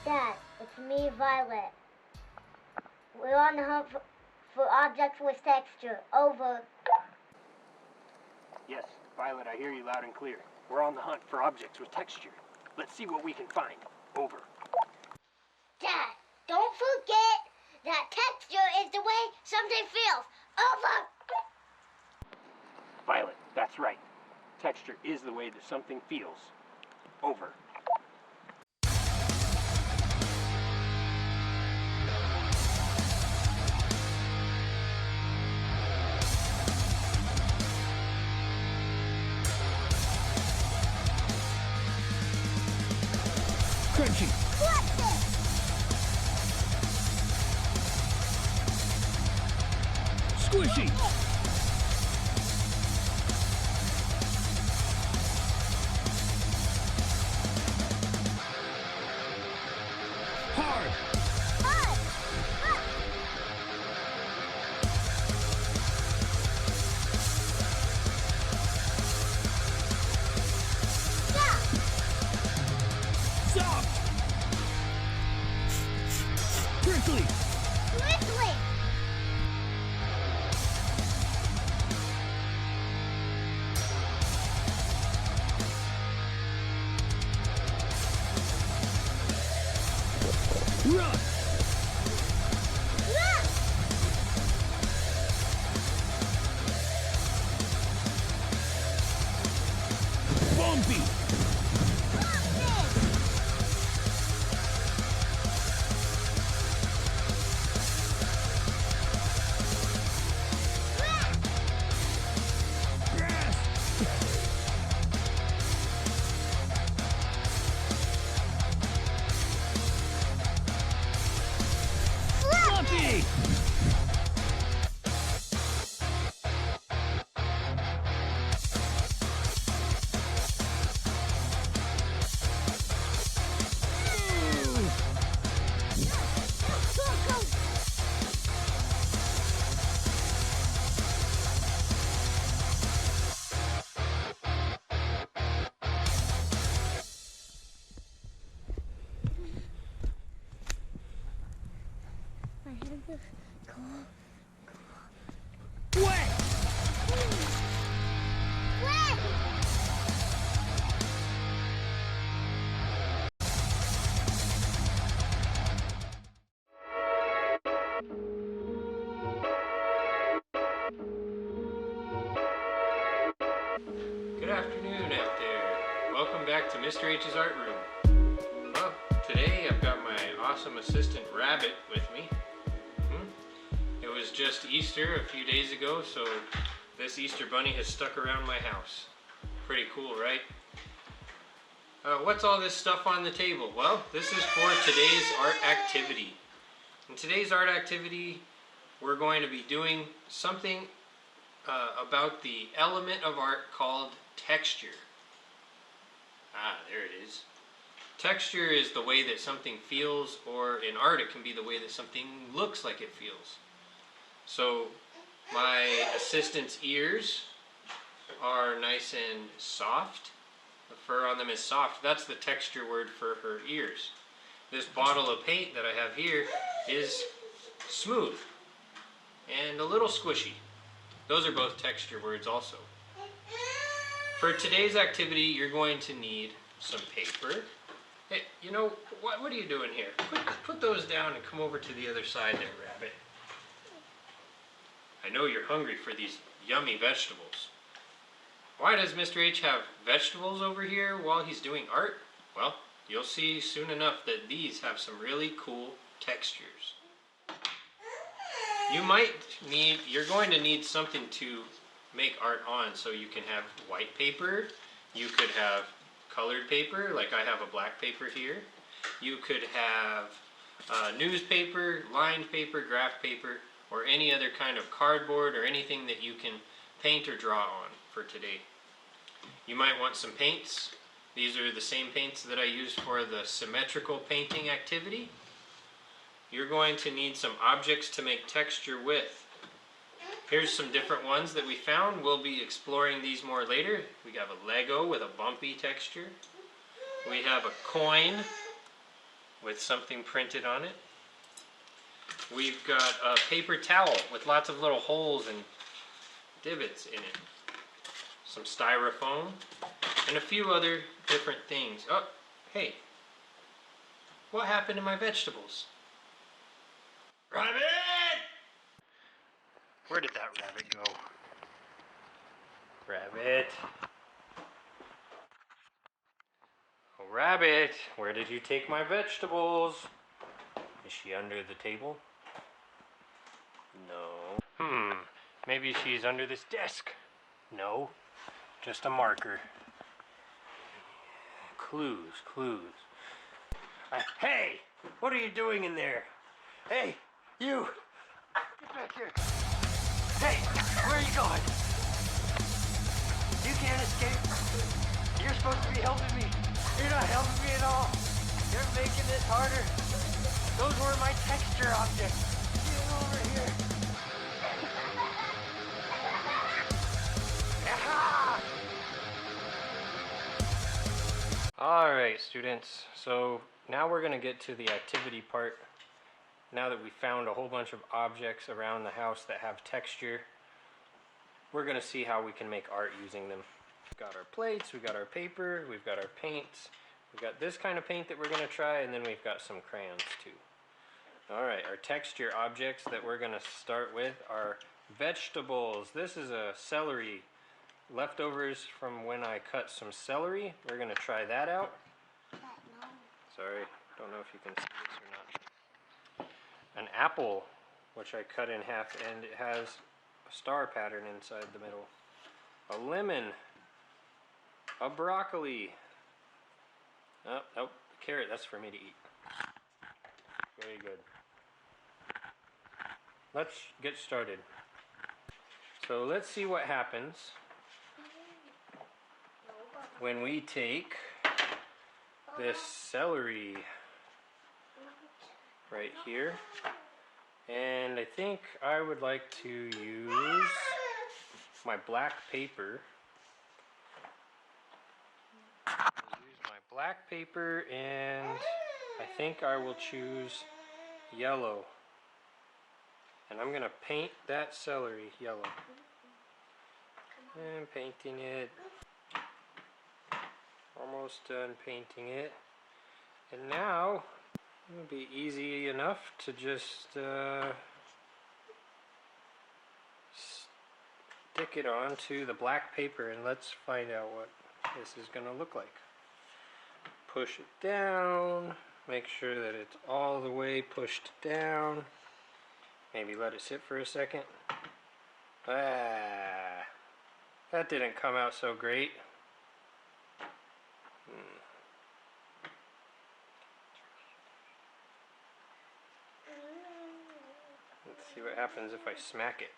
Dad, it's me, Violet. We're on the hunt for objects with texture. Over. Yes, Violet, I hear you loud and clear. We're on the hunt for objects with texture. Let's see what we can find. Over. Dad, don't forget that texture is the way something feels. Over. Violet, that's right. Texture is the way that something feels. Over. Crunchy. What's it? Squishy. Hard. Soft. Prickly. Prickly. Rough. Bumpy. Grass. Fluffy. My hands are cold. Wet. Wet. Good afternoon out there. Welcome back to Mr. H's Art Room. Well, today I've got my awesome assistant Rabbit with me. It was just Easter a few days ago, so this Easter bunny has stuck around my house. Pretty cool, right? What's all this stuff on the table? Well, this is for today's art activity. In today's art activity, we're going to be doing something about the element of art called texture. Ah, there it is. Texture is the way that something feels, or in art it can be the way that something looks like it feels. So my assistant's ears are nice and soft. The fur on them is soft. That's the texture word for her ears. This bottle of paint that I have here is smooth and a little squishy. Those are both texture words also. For today's activity, you're going to need some paper. Hey, you know, what are you doing here? Put those down and come over to the other side there, Rabbit. I know you're hungry for these yummy vegetables. Why does Mr. H have vegetables over here while he's doing art? Well, you'll see soon enough that these have some really cool textures. You're going to need something to make art on, so you can have white paper, you could have colored paper, like I have a black paper here. You could have newspaper, lined paper, graph paper, or any other kind of cardboard or anything that you can paint or draw on for today. You might want some paints. These are the same paints that I used for the symmetrical painting activity. You're going to need some objects to make texture with. Here's some different ones that we found. We'll be exploring these more later. We have a Lego with a bumpy texture. We have a coin with something printed on it. We've got a paper towel with lots of little holes and divots in it. Some styrofoam and a few other different things. Oh, hey. What happened to my vegetables? Rabbit! Where did that rabbit go? Rabbit. Oh, Rabbit, where did you take my vegetables? Is she under the table? No. Maybe she's under this desk. No, just a marker. Clues. Hey, what are you doing in there? Hey, you! Get back here! Hey, where are you going? You can't escape. You're supposed to be helping me. You're not helping me at all. You're making this harder. Those were my texture objects. Get over here. Alright, students. So now we're going to get to the activity part. Now that we found a whole bunch of objects around the house that have texture, we're going to see how we can make art using them. We've got our plates, we've got our paper, we've got our paints, we've got this kind of paint that we're going to try, and then we've got some crayons too. Alright, our texture objects that we're going to start with are vegetables. This is a celery. Leftovers from when I cut some celery. We're going to try that out. Sorry, don't know if you can see this or not. An apple, which I cut in half, and it has a star pattern inside the middle. A lemon. A broccoli. Oh, carrot, that's for me to eat. Very good. Let's get started. So let's see what happens when we take this celery right here, and I think I would like to use my black paper. And I think I will choose yellow, and I'm gonna paint that celery yellow. And painting it. Almost done painting it. And now it'll be easy enough to just stick it onto the black paper, and let's find out what this is going to look like. Push it down, make sure that it's all the way pushed down. Maybe let it sit for a second. That didn't come out so great. Let's see what happens if I smack it.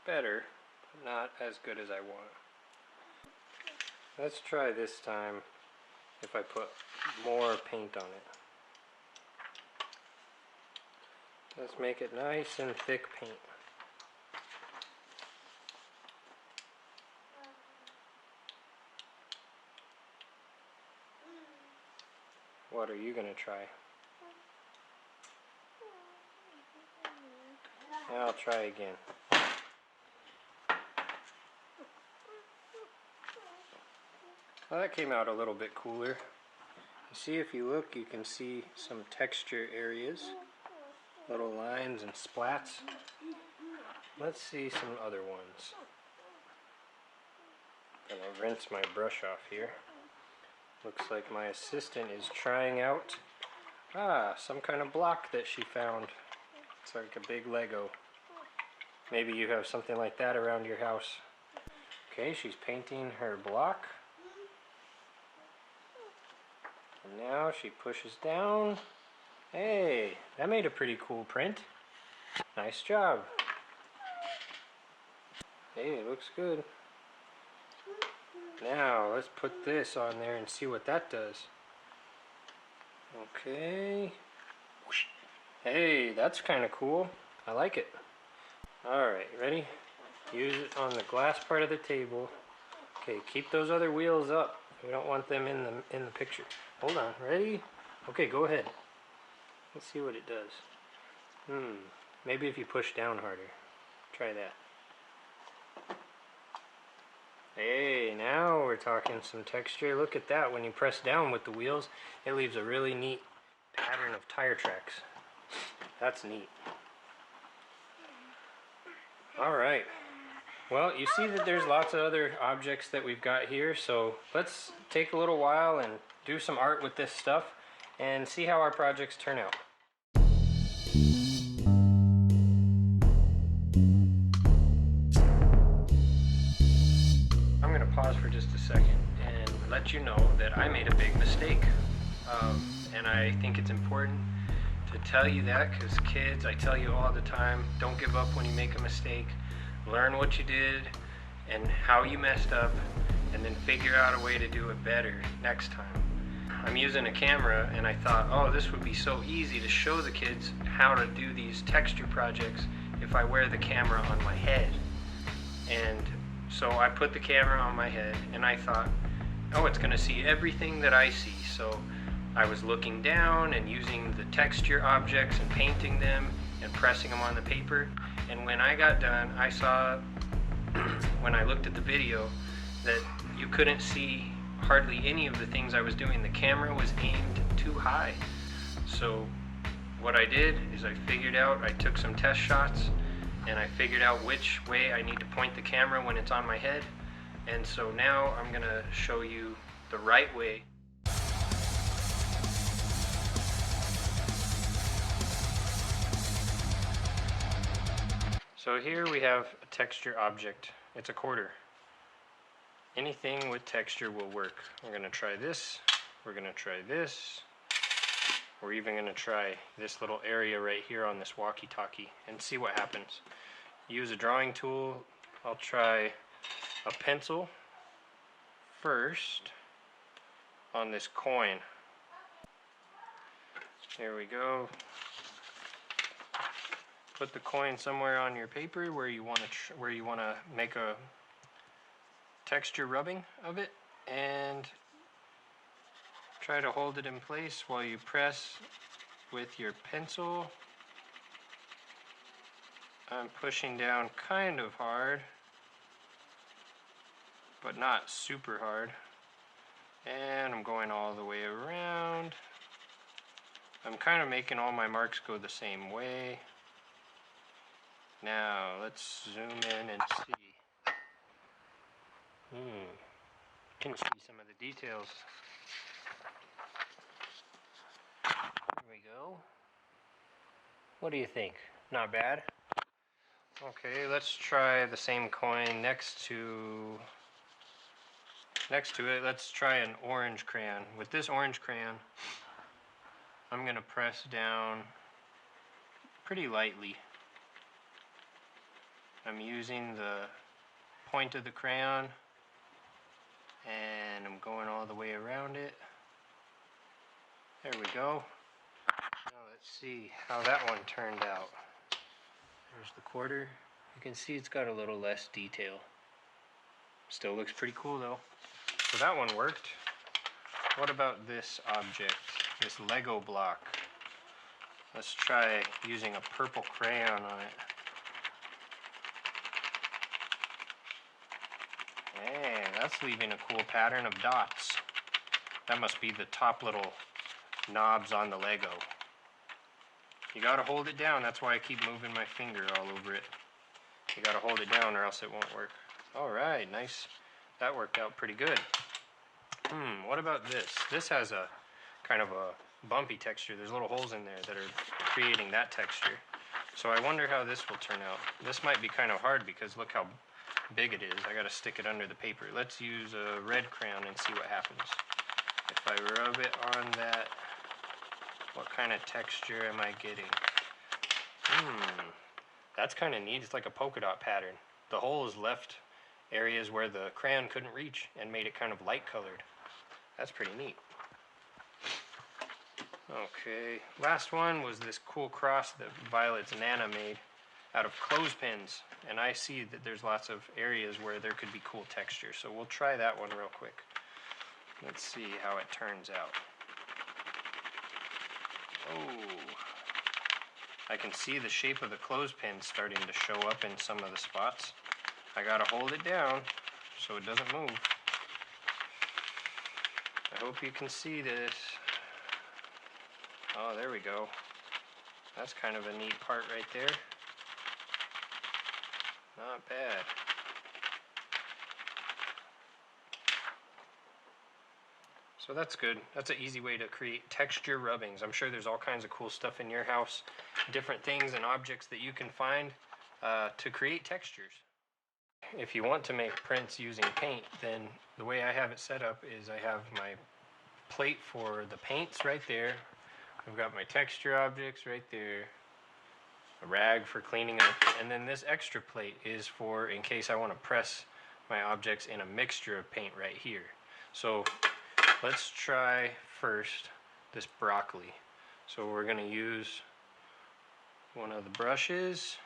Better, but not as good as I want. Let's try this time if I put more paint on it. Let's make it nice and thick paint. What are you gonna try? I'll try again. Well, that came out a little bit cooler. You see, if you look, you can see some texture areas, little lines and splats. Let's see some other ones. I'm gonna rinse my brush off here. Looks like my assistant is trying out some kind of block that she found. It's like a big Lego. Maybe you have something like that around your house. Okay, she's painting her block. And now she pushes down. Hey, that made a pretty cool print. Nice job. Hey, it looks good. Now, let's put this on there and see what that does. Okay. Hey, that's kind of cool. I like it. Alright, ready? Use it on the glass part of the table. Okay, keep those other wheels up. We don't want them in the picture. Hold on, ready? Okay, go ahead. Let's see what it does. Maybe if you push down harder. Try that. Hey, now we're talking some texture. Look at that. When you press down with the wheels, it leaves a really neat pattern of tire tracks. That's neat. Alright. Well, you see that there's lots of other objects that we've got here, so let's take a little while and do some art with this stuff and see how our projects turn out. I'm going to pause for just a second and let you know that I made a big mistake. And I think it's important to tell you that, because kids, I tell you all the time, don't give up when you make a mistake. Learn what you did and how you messed up, and then figure out a way to do it better next time. I'm using a camera, and I thought, oh, this would be so easy to show the kids how to do these texture projects if I wear the camera on my head. And so I put the camera on my head, and I thought, oh, it's going to see everything that I see. So I was looking down and using the texture objects and painting them and pressing them on the paper. And when I got done, I saw, when I looked at the video, that you couldn't see hardly any of the things I was doing. The camera was aimed too high. So what I did is I took some test shots, and I figured out which way I need to point the camera when it's on my head. And so now I'm going to show you the right way. So here we have a texture object. It's a quarter. Anything with texture will work. We're going to try this. We're going to try this. We're even going to try this little area right here on this walkie-talkie and see what happens. Use a drawing tool. I'll try a pencil first on this coin. There we go. Put the coin somewhere on your paper where you want to make a texture rubbing of it, and try to hold it in place while you press with your pencil. I'm pushing down kind of hard, but not super hard, and I'm going all the way around. I'm kind of making all my marks go the same way. Now let's zoom in and see. You can see some of the details. Here we go. What do you think? Not bad? Okay, let's try the same coin next to it. Let's try an orange crayon. With this orange crayon, I'm going to press down pretty lightly. I'm using the point of the crayon, and I'm going all the way around it. There we go. Now let's see how that one turned out. There's the quarter. You can see it's got a little less detail. Still looks pretty cool though. So that one worked. What about this object, this Lego block? Let's try using a purple crayon on it. Hey, that's leaving a cool pattern of dots. That must be the top little knobs on the Lego. You gotta hold it down. That's why I keep moving my finger all over it. You gotta hold it down or else it won't work. Alright, nice. That worked out pretty good. What about this? This has a kind of a bumpy texture. There's little holes in there that are creating that texture. So I wonder how this will turn out. This might be kind of hard because look how big it is. I gotta stick it under the paper. Let's use a red crayon and see what happens. If I rub it on that, what kind of texture am I getting? That's kind of neat. It's like a polka dot pattern. The holes left areas where the crayon couldn't reach and made it kind of light colored. That's pretty neat. Okay, last one was this cool cross that Violet's Nana made. out of clothespins, and I see that there's lots of areas where there could be cool texture. So we'll try that one real quick. Let's see how it turns out. Oh, I can see the shape of the clothespin starting to show up in some of the spots. I gotta hold it down so it doesn't move. I hope you can see this. Oh, there we go. That's kind of a neat part right there. Not bad. So that's good. That's an easy way to create texture rubbings. I'm sure there's all kinds of cool stuff in your house, different things and objects that you can find to create textures. If you want to make prints using paint, then the way I have it set up is I have my plate for the paints right there. I've got my texture objects right there, a rag for cleaning up, and then this extra plate is for in case I want to press my objects in a mixture of paint right here. So let's try first this broccoli. So we're going to use one of the brushes.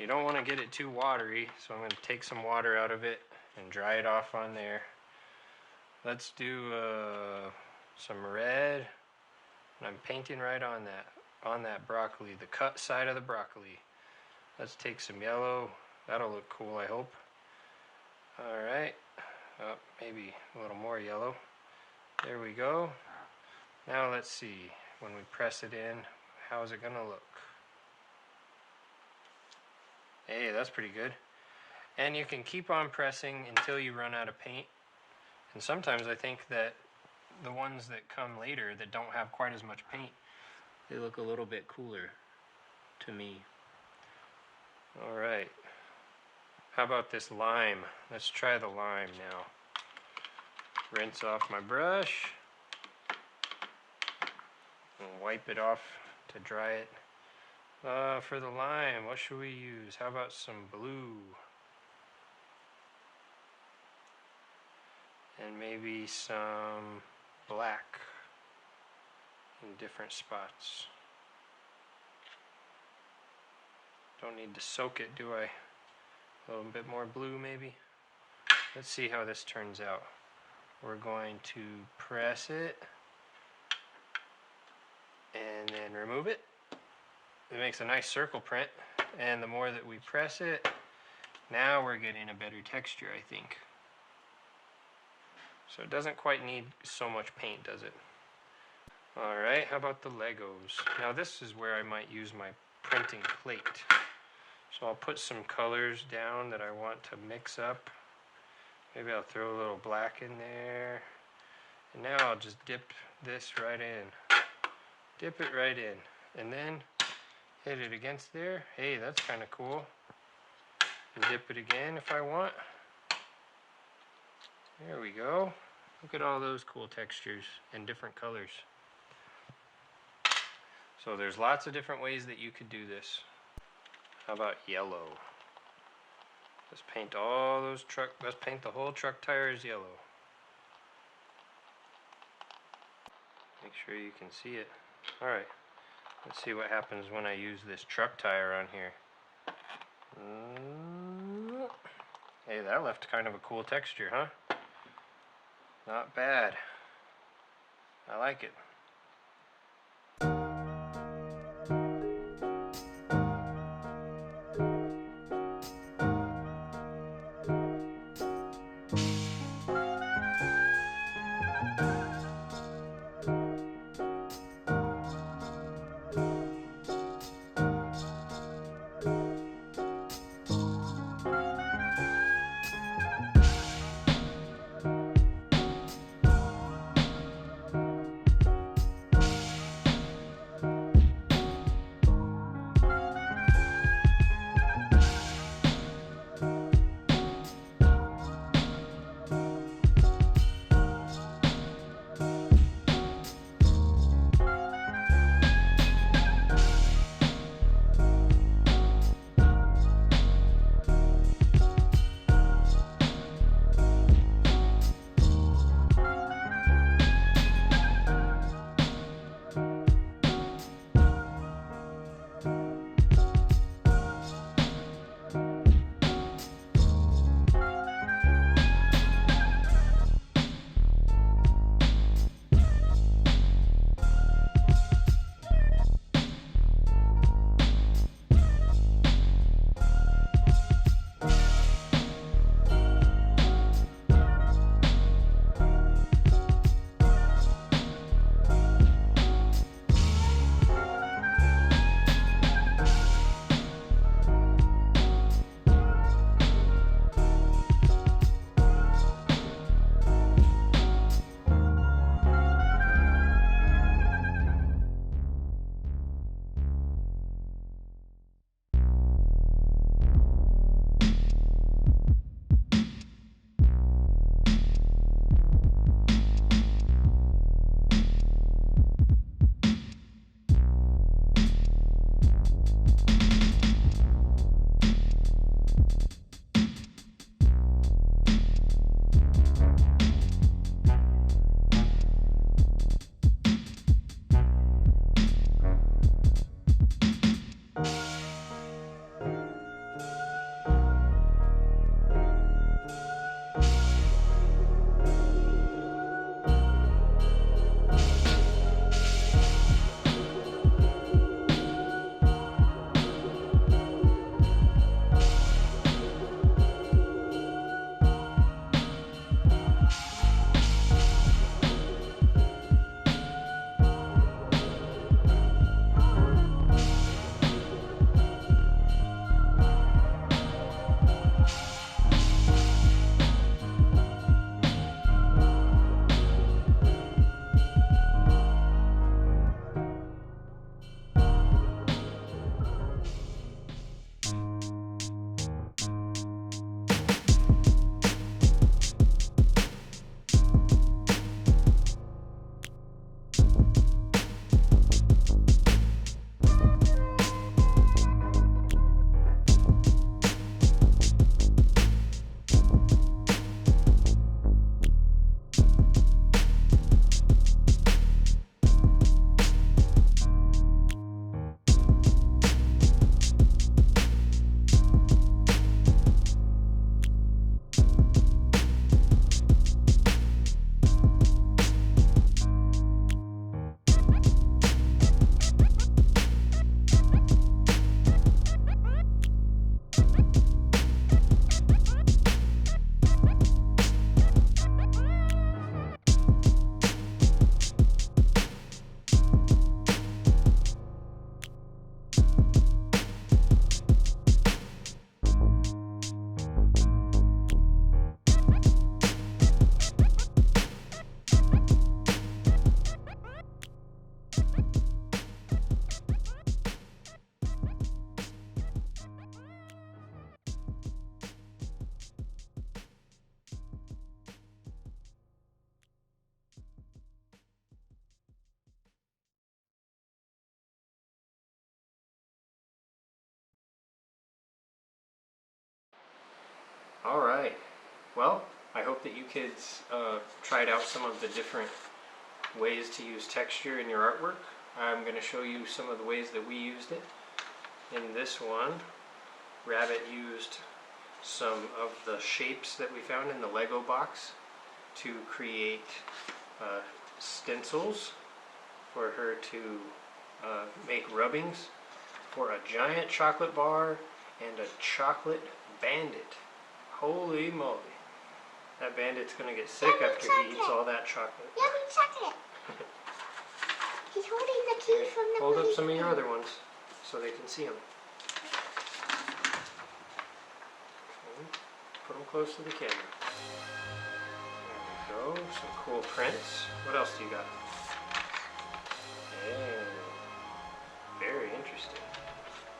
You don't want to get it too watery, so I'm going to take some water out of it and dry it off on there. Let's do some red, and I'm painting right on that broccoli, the cut side of the broccoli. Let's take some yellow. That'll look cool, I hope. All right. Maybe a little more yellow. There we go. Now let's see, when we press it in, how is it gonna look? Hey, that's pretty good. And you can keep on pressing until you run out of paint. And sometimes I think that the ones that come later that don't have quite as much paint, they look a little bit cooler to me. All right. How about this lime? Let's try the lime now. Rinse off my brush and wipe it off to dry it. For the lime, what should we use? How about some blue? And maybe some black in different spots. Don't need to soak it, do I? A little bit more blue maybe. Let's see how this turns out. We're going to press it and then remove it. It makes a nice circle print, and the more that we press it, now we're getting a better texture, I think. So it doesn't quite need so much paint, does it? Alright, how about the Legos? Now this is where I might use my printing plate. So I'll put some colors down that I want to mix up. Maybe I'll throw a little black in there. And now I'll just dip this right in. Dip it right in. And then hit it against there. Hey, that's kind of cool. And dip it again if I want. There we go. Look at all those cool textures and different colors. So there's lots of different ways that you could do this. How about yellow? Let's paint all those let's paint the whole truck tires yellow. Make sure you can see it. Alright, let's see what happens when I use this truck tire on here. Hey, that left kind of a cool texture, huh? Not bad. I like it. Alright, well, I hope that you kids tried out some of the different ways to use texture in your artwork. I'm going to show you some of the ways that we used it. In this one, Rabbit used some of the shapes that we found in the Lego box to create stencils for her to make rubbings for a giant chocolate bar and a chocolate bandit. Holy moly. That bandit's gonna get sick after he eats all that chocolate. Yummy chocolate. He's holding the key from the Hold up some of your other ones so they can see them. Okay. Put them close to the camera. There we go. Some cool prints. What else do you got? Yeah. Very interesting.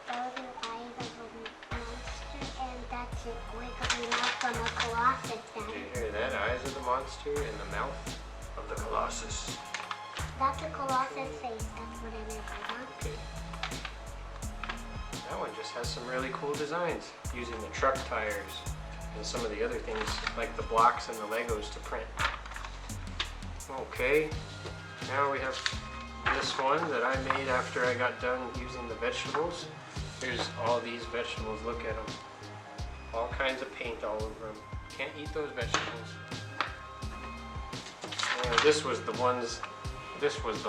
Those are eyes of a monster, and that's it. Wiggling out from a colossus down. Did you hear that? Eyes of the monster and the mouth of the colossus. That's a colossus face. That's what I meant by that. Okay. That one just has some really cool designs using the truck tires and some of the other things like the blocks and the Legos to print. Okay, now we have this one that I made after I got done using the vegetables. Here's all these vegetables, look at them. All kinds of paint all over them. Can't eat those vegetables. This was the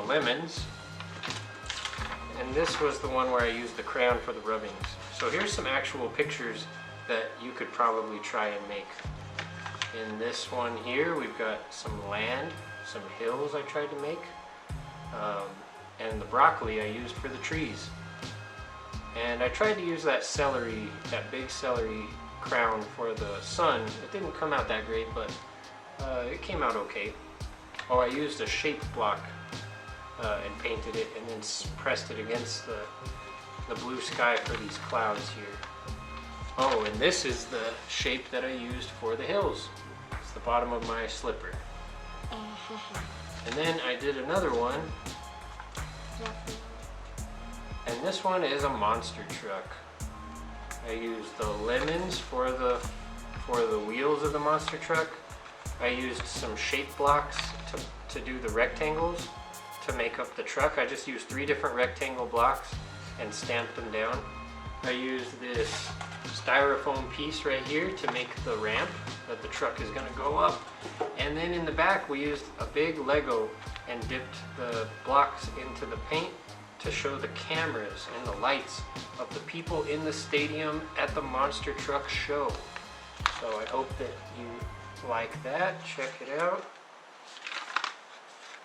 lemons. And this was the one where I used the crayon for the rubbings. So here's some actual pictures that you could probably try and make. In this one here, we've got some land, some hills I tried to make. And the broccoli I used for the trees. And I tried to use that celery, that big celery crown for the sun. It didn't come out that great, but it came out okay. Oh, I used a shape block and painted it and then pressed it against the blue sky for these clouds here. Oh, and this is the shape that I used for the hills. It's the bottom of my slipper. And then I did another one. And this one is a monster truck. I used the lemons for the wheels of the monster truck. I used some shape blocks to do the rectangles to make up the truck. I just used 3 different rectangle blocks and stamped them down. I used this styrofoam piece right here to make the ramp that the truck is gonna go up. And then in the back we used a big Lego and dipped the blocks into the paint to show the cameras and the lights of the people in the stadium at the monster truck show. So I hope that you like that. Check it out.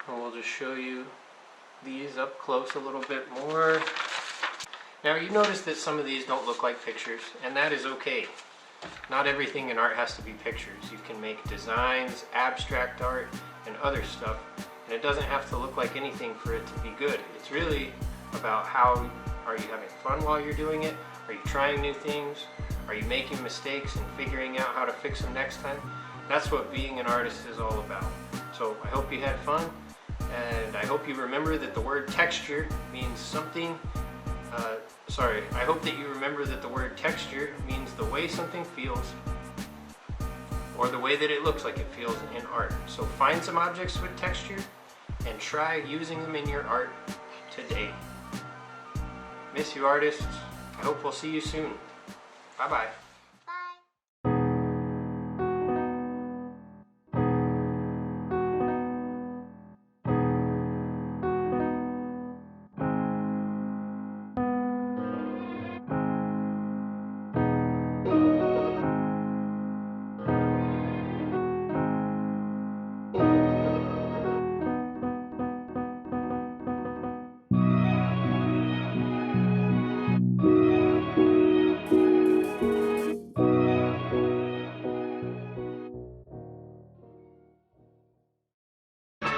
And we'll just show you these up close a little bit more. Now you notice that some of these don't look like pictures, and that is okay. Not everything in art has to be pictures. You can make designs, abstract art, and other stuff, and it doesn't have to look like anything for it to be good. It's really about how are you having fun while you're doing it? Are you trying new things? Are you making mistakes and figuring out how to fix them next time? That's what being an artist is all about. So I hope you had fun, and I hope you remember that the word texture means something. I hope that you remember that the word texture means the way something feels or the way that it looks like it feels in art. So find some objects with texture and try using them in your art today. Miss you, artists. I hope we'll see you soon. Bye-bye.